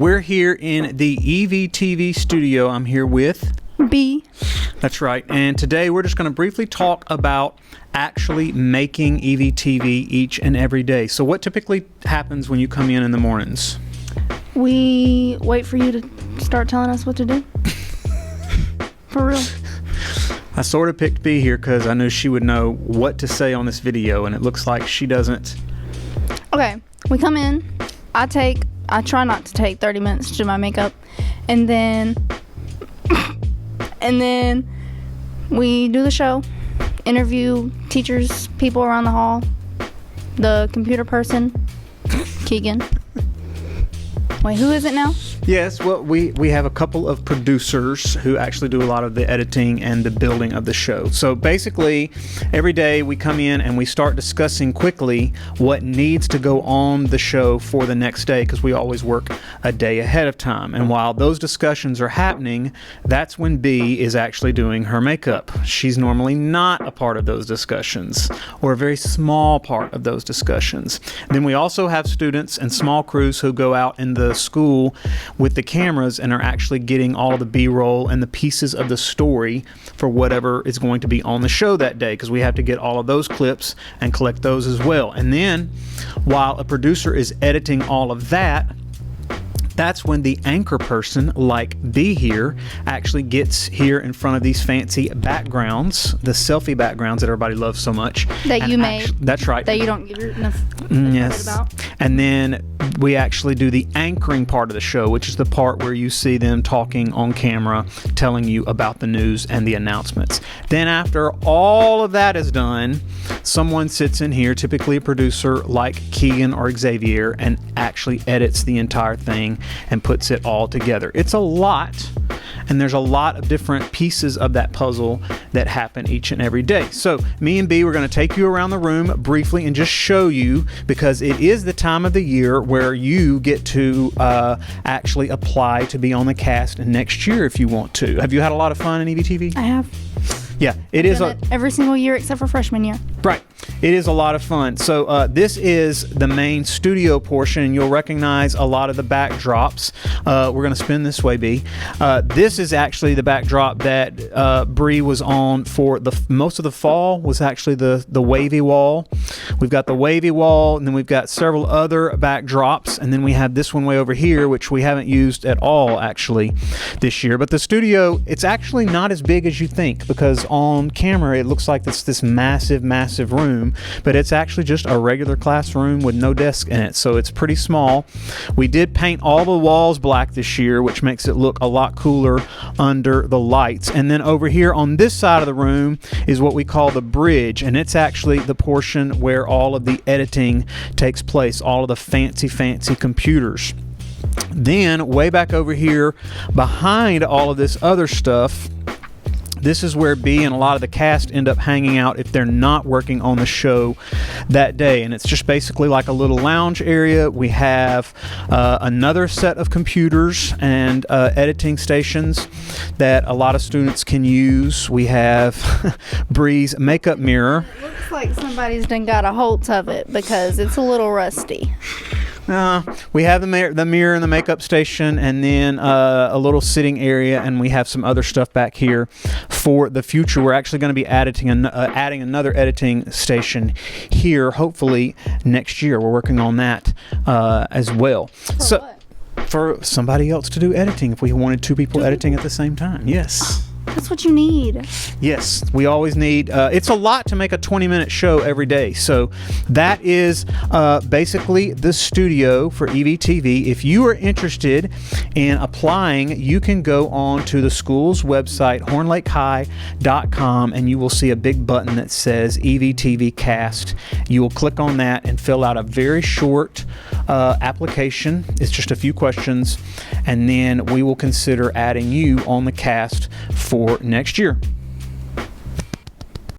We're here in the EVTV studio. I'm here with B. That's right. And today we're just going to briefly talk about actually making EVTV each and every day. So what typically happens when you come in the mornings? We wait for you to start telling us what to do. For real. I sort of picked B here because I knew she would know what to say on this video, and it looks like she doesn't. Okay, we come in. I try not to take 30 minutes to do my makeup, and then we do the show, interview teachers, people around the hall, the computer person, Keegan. Wait, who is it now? Yes, well, we have a couple of producers who actually do a lot of the editing and the building of the show. So basically, every day we come in and we start discussing quickly what needs to go on the show for the next day, because we always work a day ahead of time. And while those discussions are happening, that's when B is actually doing her makeup. She's normally not a part of those discussions, or a very small part of those discussions. Then we also have students and small crews who go out in the school with the cameras and are actually getting all the B-roll and the pieces of the story for whatever is going to be on the show that day, because we have to get all of those clips and collect those as well. And then while a producer is editing all of that, that's when the anchor person, like B here, actually gets here in front of these fancy backgrounds, the selfie backgrounds that everybody loves so much. That you made. That's right. That you don't give enough yes. credit about. And then we actually do the anchoring part of the show, which is the part where you see them talking on camera, telling you about the news and the announcements. Then after all of that is done, someone sits in here, typically a producer like Keegan or Xavier, and actually edits the entire thing and puts it all together. It's a lot, and there's a lot of different pieces of that puzzle that happen each and every day. So me and B, we're going to take you around the room briefly and just show you, because it is the time of the year where you get to actually apply to be on the cast next year if you want to. Have you had a lot of fun in EVTV? I have. Yeah, it is every single year except for freshman year. Right. It is a lot of fun. So this is the main studio portion, and you'll recognize a lot of the backdrops. We're going to spin this way, B. This is actually the backdrop that Bree was on for most of the fall, was actually the wavy wall. We've got the wavy wall, and then we've got several other backdrops, and then we have this one way over here, which we haven't used at all actually this year. But the studio, it's actually not as big as you think, because on camera it looks like it's this massive room, but it's actually just a regular classroom with no desk in it, so it's pretty small. We did paint all the walls black this year, which makes it look a lot cooler under the lights. And then over here on this side of the room is what we call the bridge, and it's actually the portion where all of the editing takes place, all of the fancy computers. Then way back over here behind all of this other stuff, this is where B and a lot of the cast end up hanging out if they're not working on the show that day. And it's just basically like a little lounge area. We have another set of computers and editing stations that a lot of students can use. We have Bree's makeup mirror. It looks like somebody's done got a hold of it because it's a little rusty. We have the mirror and the makeup station, and then a little sitting area, and we have some other stuff back here for the future. We're actually going to be adding another editing station here, hopefully next year. We're working on that as well. For somebody else to do editing, if we wanted two people editing at the same time. Yes. That's what you need. Yes, we always need, it's a lot to make a 20-minute show every day. So that is basically the studio for EVTV. If you are interested in applying, you can go on to the school's website, hornlakehigh.com, and you will see a big button that says EVTV Cast. You will click on that and fill out a very short application. It's just a few questions, and then we will consider adding you on the cast for next year.